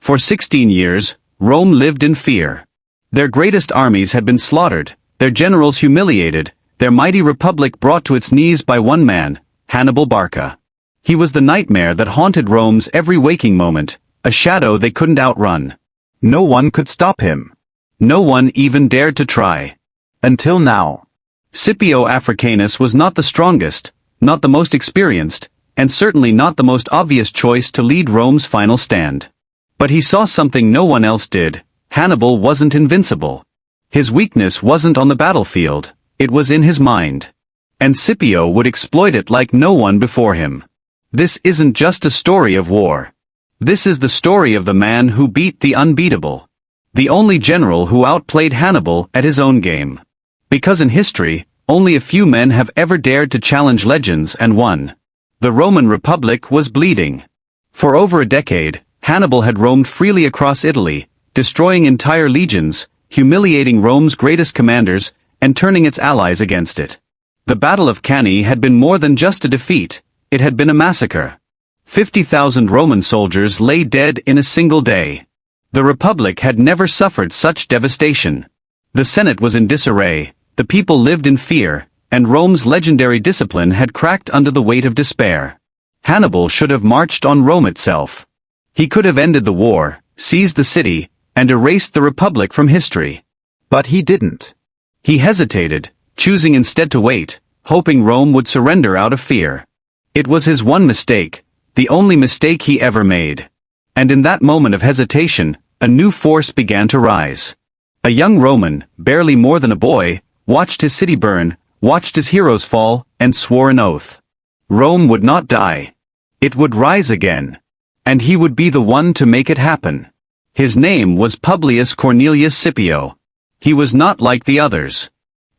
For 16 years, Rome lived in fear. Their greatest armies had been slaughtered, their generals humiliated, their mighty republic brought to its knees by one man, Hannibal Barca. He was the nightmare that haunted Rome's every waking moment, a shadow they couldn't outrun. No one could stop him. No one even dared to try. Until now. Scipio Africanus was not the strongest, not the most experienced, and certainly not the most obvious choice to lead Rome's final stand. But he saw something no one else did. Hannibal wasn't invincible. His weakness wasn't on the battlefield, it was in his mind. And Scipio would exploit it like no one before him. This isn't just a story of war. This is the story of the man who beat the unbeatable. The only general who outplayed Hannibal at his own game. Because in history, only a few men have ever dared to challenge legends and won. The Roman Republic was bleeding. For over a decade, Hannibal had roamed freely across Italy, destroying entire legions, humiliating Rome's greatest commanders, and turning its allies against it. The Battle of Cannae had been more than just a defeat, it had been a massacre. 50,000 Roman soldiers lay dead in a single day. The Republic had never suffered such devastation. The Senate was in disarray, the people lived in fear, and Rome's legendary discipline had cracked under the weight of despair. Hannibal should have marched on Rome itself. He could have ended the war, seized the city, and erased the Republic from history. But he didn't. He hesitated, choosing instead to wait, hoping Rome would surrender out of fear. It was his one mistake, the only mistake he ever made. And in that moment of hesitation, a new force began to rise. A young Roman, barely more than a boy, watched his city burn, watched his heroes fall, and swore an oath. Rome would not die. It would rise again. And he would be the one to make it happen. His name was Publius Cornelius Scipio. He was not like the others.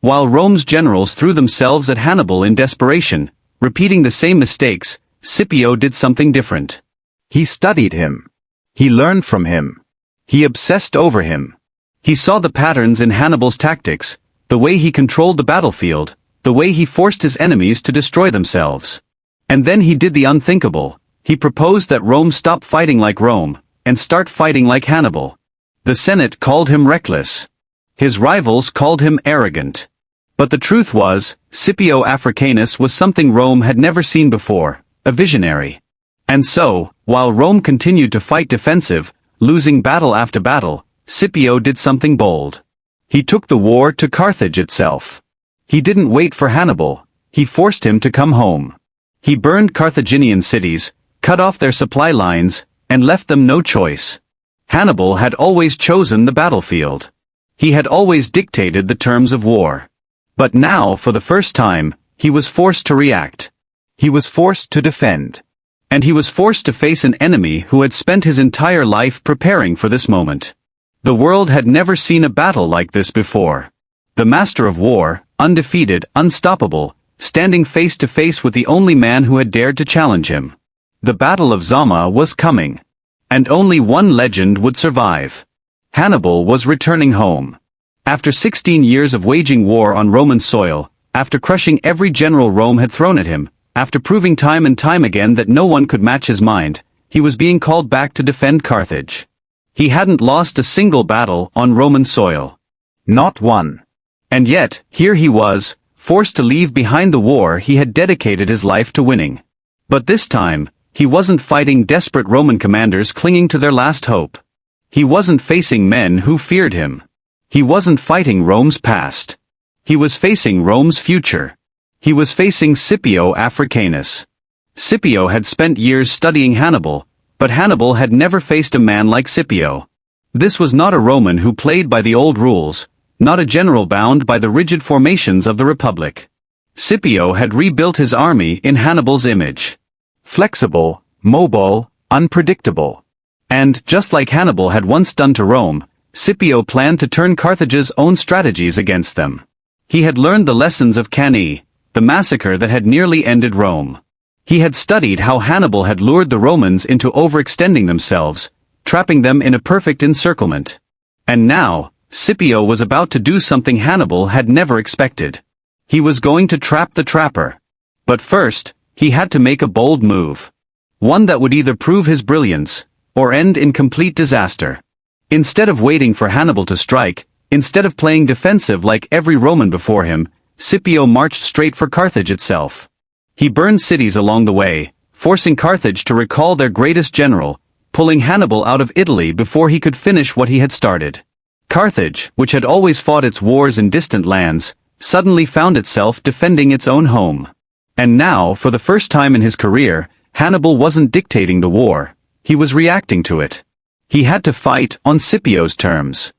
While Rome's generals threw themselves at Hannibal in desperation, repeating the same mistakes, Scipio did something different. He studied him. He learned from him. He obsessed over him. He saw the patterns in Hannibal's tactics, the way he controlled the battlefield, the way he forced his enemies to destroy themselves. And then he did the unthinkable. He proposed that Rome stop fighting like Rome, and start fighting like Hannibal. The Senate called him reckless. His rivals called him arrogant. But the truth was, Scipio Africanus was something Rome had never seen before, a visionary. And so, while Rome continued to fight defensive, losing battle after battle, Scipio did something bold. He took the war to Carthage itself. He didn't wait for Hannibal, he forced him to come home. He burned Carthaginian cities, cut off their supply lines, and left them no choice. Hannibal had always chosen the battlefield. He had always dictated the terms of war. But now, for the first time, he was forced to react. He was forced to defend. And he was forced to face an enemy who had spent his entire life preparing for this moment. The world had never seen a battle like this before. The master of war, undefeated, unstoppable, standing face to face with the only man who had dared to challenge him. The Battle of Zama was coming. And only one legend would survive. Hannibal was returning home. After 16 years of waging war on Roman soil, after crushing every general Rome had thrown at him, after proving time and time again that no one could match his mind, he was being called back to defend Carthage. He hadn't lost a single battle on Roman soil. Not one. And yet, here he was, forced to leave behind the war he had dedicated his life to winning. But this time, he wasn't fighting desperate Roman commanders clinging to their last hope. He wasn't facing men who feared him. He wasn't fighting Rome's past. He was facing Rome's future. He was facing Scipio Africanus. Scipio had spent years studying Hannibal, but Hannibal had never faced a man like Scipio. This was not a Roman who played by the old rules, not a general bound by the rigid formations of the Republic. Scipio had rebuilt his army in Hannibal's image. Flexible, mobile, unpredictable. And, just like Hannibal had once done to Rome, Scipio planned to turn Carthage's own strategies against them. He had learned the lessons of Cannae, the massacre that had nearly ended Rome. He had studied how Hannibal had lured the Romans into overextending themselves, trapping them in a perfect encirclement. And now, Scipio was about to do something Hannibal had never expected. He was going to trap the trapper. But first, he had to make a bold move. One that would either prove his brilliance, or end in complete disaster. Instead of waiting for Hannibal to strike, instead of playing defensive like every Roman before him, Scipio marched straight for Carthage itself. He burned cities along the way, forcing Carthage to recall their greatest general, pulling Hannibal out of Italy before he could finish what he had started. Carthage, which had always fought its wars in distant lands, suddenly found itself defending its own home. And now, for the first time in his career, Hannibal wasn't dictating the war, he was reacting to it. He had to fight on Scipio's terms.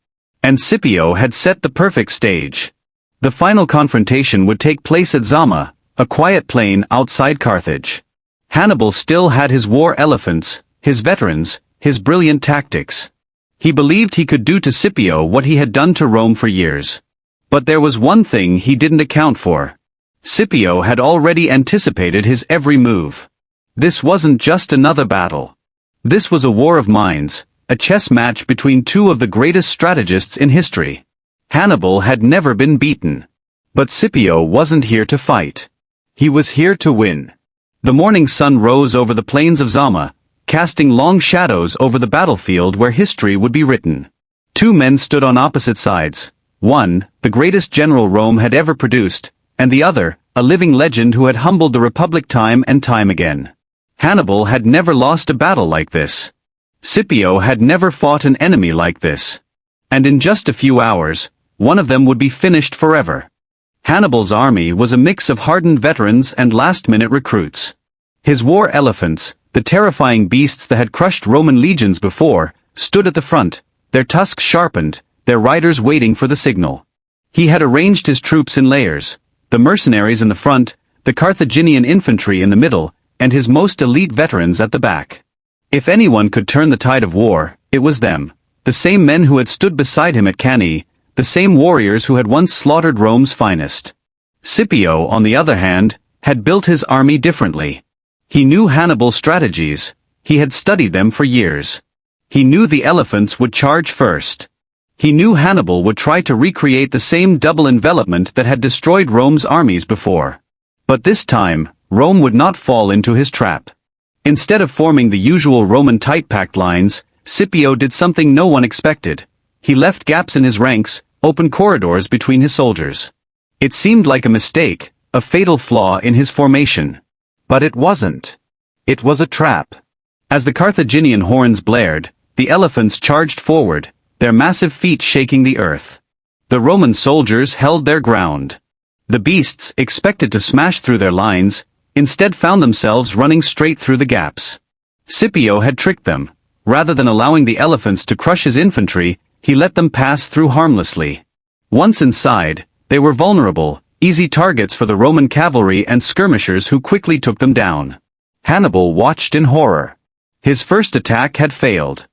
And Scipio had set the perfect stage. The final confrontation would take place at Zama, a quiet plain outside Carthage. Hannibal still had his war elephants, his veterans, his brilliant tactics. He believed he could do to Scipio what he had done to Rome for years. But there was one thing he didn't account for. Scipio had already anticipated his every move. This wasn't just another battle. This was a war of minds, a chess match between two of the greatest strategists in history. Hannibal had never been beaten. But Scipio wasn't here to fight. He was here to win. The morning sun rose over the plains of Zama, casting long shadows over the battlefield where history would be written. Two men stood on opposite sides. One, the greatest general Rome had ever produced, and the other, a living legend who had humbled the Republic time and time again. Hannibal had never lost a battle like this. Scipio had never fought an enemy like this. And in just a few hours, one of them would be finished forever. Hannibal's army was a mix of hardened veterans and last-minute recruits. His war elephants, the terrifying beasts that had crushed Roman legions before, stood at the front, their tusks sharpened, their riders waiting for the signal. He had arranged his troops in layers, the mercenaries in the front, the Carthaginian infantry in the middle, and his most elite veterans at the back. If anyone could turn the tide of war, it was them, the same men who had stood beside him at Cannae, the same warriors who had once slaughtered Rome's finest. Scipio, on the other hand, had built his army differently. He knew Hannibal's strategies, he had studied them for years. He knew the elephants would charge first. He knew Hannibal would try to recreate the same double envelopment that had destroyed Rome's armies before. But this time, Rome would not fall into his trap. Instead of forming the usual Roman tight-packed lines, Scipio did something no one expected. He left gaps in his ranks, open corridors between his soldiers. It seemed like a mistake, a fatal flaw in his formation. But it wasn't. It was a trap. As the Carthaginian horns blared, the elephants charged forward, their massive feet shaking the earth. The Roman soldiers held their ground. The beasts, expected to smash through their lines, instead found themselves running straight through the gaps. Scipio had tricked them. Rather than allowing the elephants to crush his infantry, he let them pass through harmlessly. Once inside, they were vulnerable, easy targets for the Roman cavalry and skirmishers who quickly took them down. Hannibal watched in horror. His first attack had failed.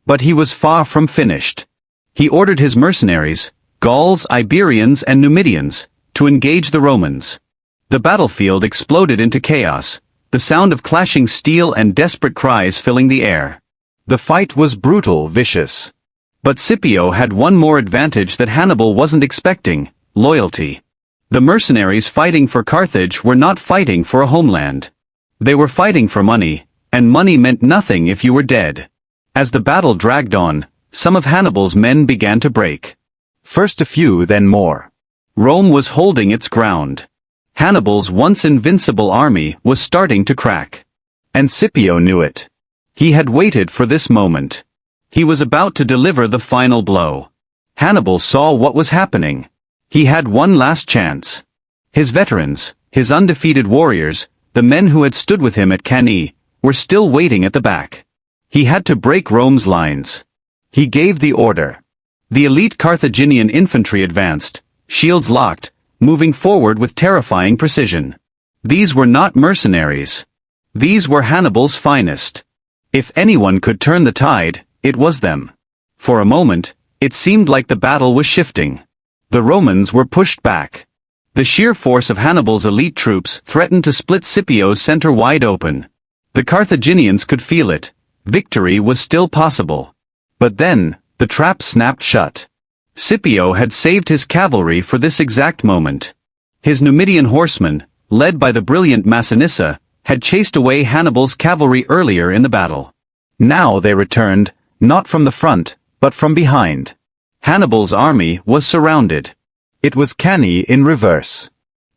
But he was far from finished. He ordered his mercenaries, Gauls, Iberians and Numidians, to engage the Romans. The battlefield exploded into chaos, the sound of clashing steel and desperate cries filling the air. The fight was brutal, vicious. But Scipio had one more advantage that Hannibal wasn't expecting: loyalty. The mercenaries fighting for Carthage were not fighting for a homeland. They were fighting for money, and money meant nothing if you were dead. As the battle dragged on, some of Hannibal's men began to break. First a few, then more. Rome was holding its ground. Hannibal's once invincible army was starting to crack. And Scipio knew it. He had waited for this moment. He was about to deliver the final blow. Hannibal saw what was happening. He had one last chance. His veterans, his undefeated warriors, the men who had stood with him at Cannae, were still waiting at the back. He had to break Rome's lines. He gave the order. The elite Carthaginian infantry advanced, shields locked, moving forward with terrifying precision. These were not mercenaries. These were Hannibal's finest. If anyone could turn the tide, it was them. For a moment, it seemed like the battle was shifting. The Romans were pushed back. The sheer force of Hannibal's elite troops threatened to split Scipio's center wide open. The Carthaginians could feel it. Victory was still possible. But then, the trap snapped shut. Scipio had saved his cavalry for this exact moment. His Numidian horsemen, led by the brilliant Massinissa, had chased away Hannibal's cavalry earlier in the battle. Now they returned, not from the front, but from behind. Hannibal's army was surrounded. It was canny in reverse.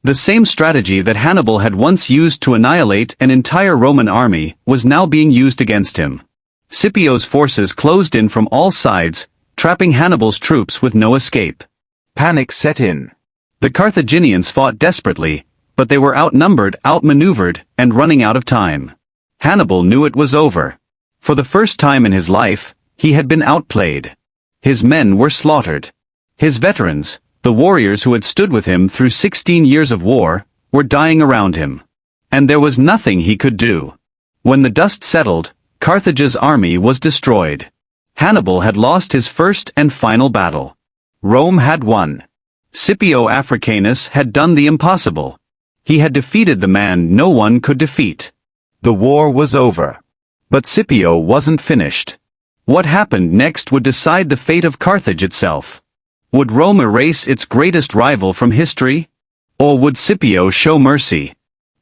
The same strategy that Hannibal had once used to annihilate an entire Roman army was now being used against him. Scipio's forces closed in from all sides, trapping Hannibal's troops with no escape. Panic set in. The Carthaginians fought desperately, but they were outnumbered, outmaneuvered, and running out of time. Hannibal knew it was over. For the first time in his life, he had been outplayed. His men were slaughtered. His veterans, the warriors who had stood with him through 16 years of war, were dying around him. And there was nothing he could do. When the dust settled, Carthage's army was destroyed. Hannibal had lost his first and final battle. Rome had won. Scipio Africanus had done the impossible. He had defeated the man no one could defeat. The war was over. But Scipio wasn't finished. What happened next would decide the fate of Carthage itself. Would Rome erase its greatest rival from history? Or would Scipio show mercy?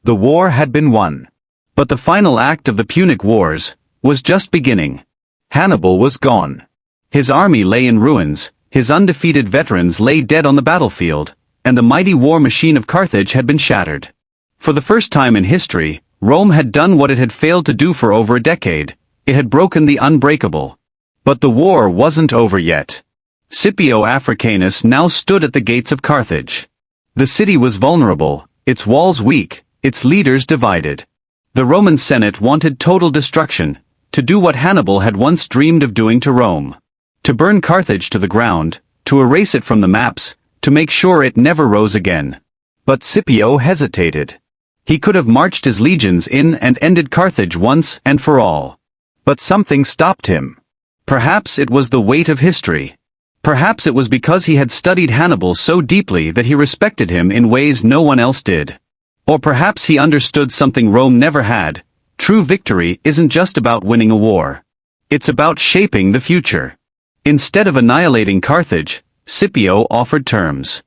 The war had been won. But the final act of the Punic Wars was just beginning. Hannibal was gone. His army lay in ruins, his undefeated veterans lay dead on the battlefield, and the mighty war machine of Carthage had been shattered. For the first time in history, Rome had done what it had failed to do for over a decade. It had broken the unbreakable. But the war wasn't over yet. Scipio Africanus now stood at the gates of Carthage. The city was vulnerable, its walls weak, its leaders divided. The Roman Senate wanted total destruction, to do what Hannibal had once dreamed of doing to Rome. To burn Carthage to the ground, to erase it from the maps, to make sure it never rose again. But Scipio hesitated. He could have marched his legions in and ended Carthage once and for all. But something stopped him. Perhaps it was the weight of history. Perhaps it was because he had studied Hannibal so deeply that he respected him in ways no one else did. Or perhaps he understood something Rome never had. True victory isn't just about winning a war. It's about shaping the future. Instead of annihilating Carthage, Scipio offered terms.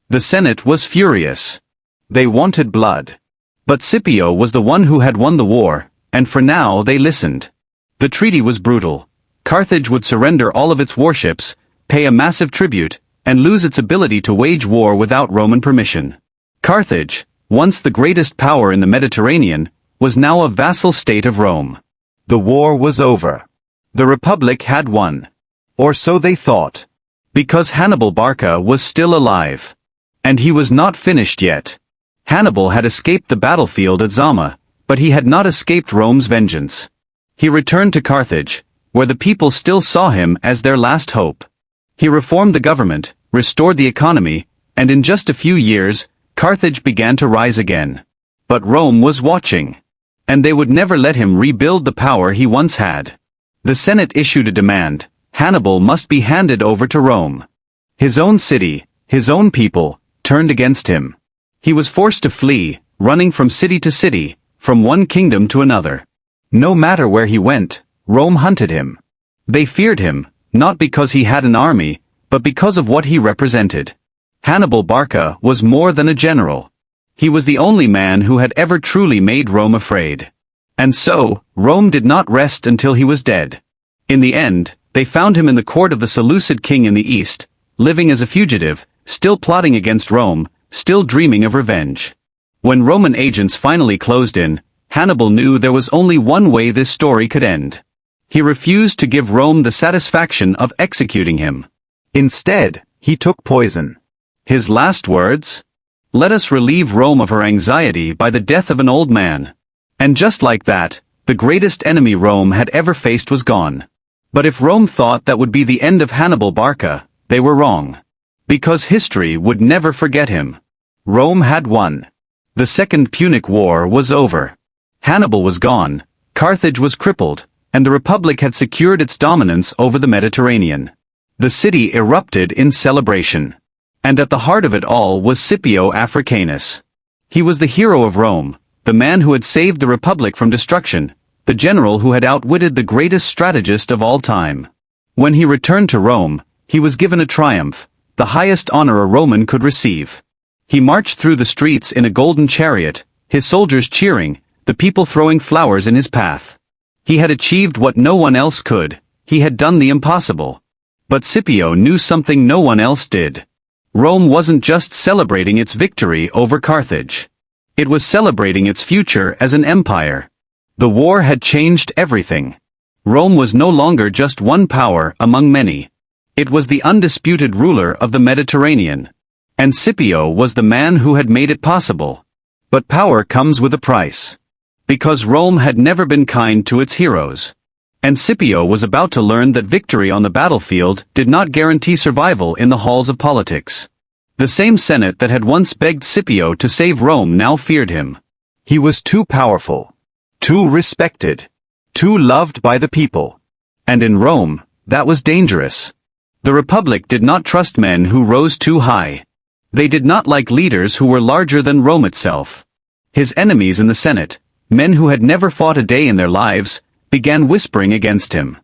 The Senate was furious. They wanted blood. But Scipio was the one who had won the war, and for now they listened. The treaty was brutal. Carthage would surrender all of its warships, pay a massive tribute, and lose its ability to wage war without Roman permission. Carthage, once the greatest power in the Mediterranean, was now a vassal state of Rome. The war was over. The Republic had won. Or so they thought. Because Hannibal Barca was still alive. And he was not finished yet. Hannibal had escaped the battlefield at Zama, but he had not escaped Rome's vengeance. He returned to Carthage, where the people still saw him as their last hope. He reformed the government, restored the economy, and in just a few years, Carthage began to rise again. But Rome was watching. And they would never let him rebuild the power he once had. The Senate issued a demand: Hannibal must be handed over to Rome. His own city, his own people, turned against him. He was forced to flee, running from city to city, from one kingdom to another. No matter where he went, Rome hunted him. They feared him, not because he had an army, but because of what he represented. Hannibal Barca was more than a general. He was the only man who had ever truly made Rome afraid. And so, Rome did not rest until he was dead. In the end, they found him in the court of the Seleucid king in the east, living as a fugitive, still plotting against Rome, still dreaming of revenge. When Roman agents finally closed in, Hannibal knew there was only one way this story could end. He refused to give Rome the satisfaction of executing him. Instead, he took poison. His last words? Let us relieve Rome of her anxiety by the death of an old man. And just like that, the greatest enemy Rome had ever faced was gone. But if Rome thought that would be the end of Hannibal Barca, they were wrong. Because history would never forget him. Rome had won. The Second Punic War was over. Hannibal was gone, Carthage was crippled, and the Republic had secured its dominance over the Mediterranean. The city erupted in celebration. And at the heart of it all was Scipio Africanus. He was the hero of Rome, the man who had saved the Republic from destruction, the general who had outwitted the greatest strategist of all time. When he returned to Rome, he was given a triumph, the highest honor a Roman could receive. He marched through the streets in a golden chariot, his soldiers cheering, the people throwing flowers in his path. He had achieved what no one else could, he had done the impossible. But Scipio knew something no one else did. Rome wasn't just celebrating its victory over Carthage. It was celebrating its future as an empire. The war had changed everything. Rome was no longer just one power among many. It was the undisputed ruler of the Mediterranean. And Scipio was the man who had made it possible. But power comes with a price. Because Rome had never been kind to its heroes. And Scipio was about to learn that victory on the battlefield did not guarantee survival in the halls of politics. The same Senate that had once begged Scipio to save Rome now feared him. He was too powerful, too respected, too loved by the people. And in Rome, that was dangerous. The Republic did not trust men who rose too high. They did not like leaders who were larger than Rome itself. His enemies in the Senate, men who had never fought a day in their lives, began whispering against him.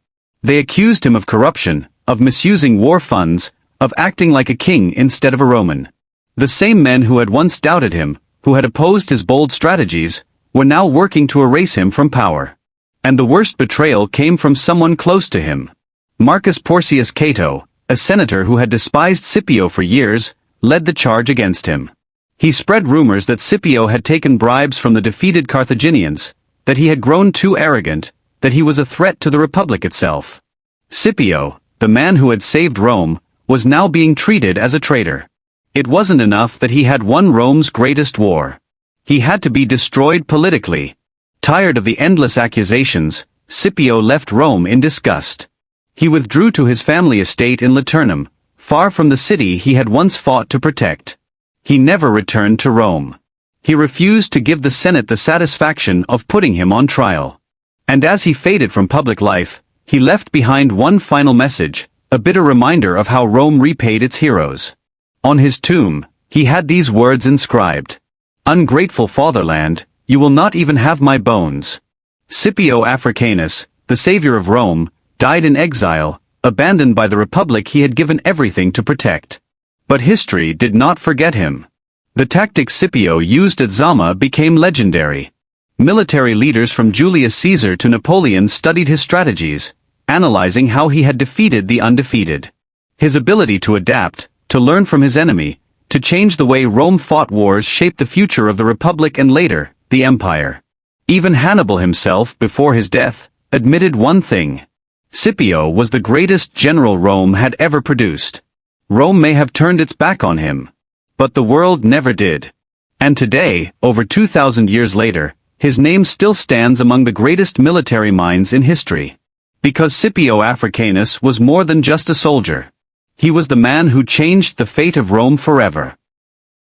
They accused him of corruption, of misusing war funds, of acting like a king instead of a Roman. The same men who had once doubted him, who had opposed his bold strategies, were now working to erase him from power. And the worst betrayal came from someone close to him. Marcus Porcius Cato, a senator who had despised Scipio for years, led the charge against him. He spread rumors that Scipio had taken bribes from the defeated Carthaginians, that he had grown too arrogant, that he was a threat to the Republic itself. Scipio, the man who had saved Rome, was now being treated as a traitor. It wasn't enough that he had won Rome's greatest war. He had to be destroyed politically. Tired of the endless accusations, Scipio left Rome in disgust. He withdrew to his family estate in Liternum, far from the city he had once fought to protect. He never returned to Rome. He refused to give the Senate the satisfaction of putting him on trial. And as he faded from public life, he left behind one final message, a bitter reminder of how Rome repaid its heroes. On his tomb, he had these words inscribed: "Ungrateful fatherland, you will not even have my bones." Scipio Africanus, the savior of Rome, died in exile, abandoned by the Republic he had given everything to protect. But history did not forget him. The tactics Scipio used at Zama became legendary. Military leaders from Julius Caesar to Napoleon studied his strategies, analyzing how he had defeated the undefeated. His ability to adapt, to learn from his enemy, to change the way Rome fought wars shaped the future of the Republic and later, the Empire. Even Hannibal himself, before his death, admitted one thing. Scipio was the greatest general Rome had ever produced. Rome may have turned its back on him. But the world never did. And today, over 2,000 years later, his name still stands among the greatest military minds in history. Because Scipio Africanus was more than just a soldier. He was the man who changed the fate of Rome forever.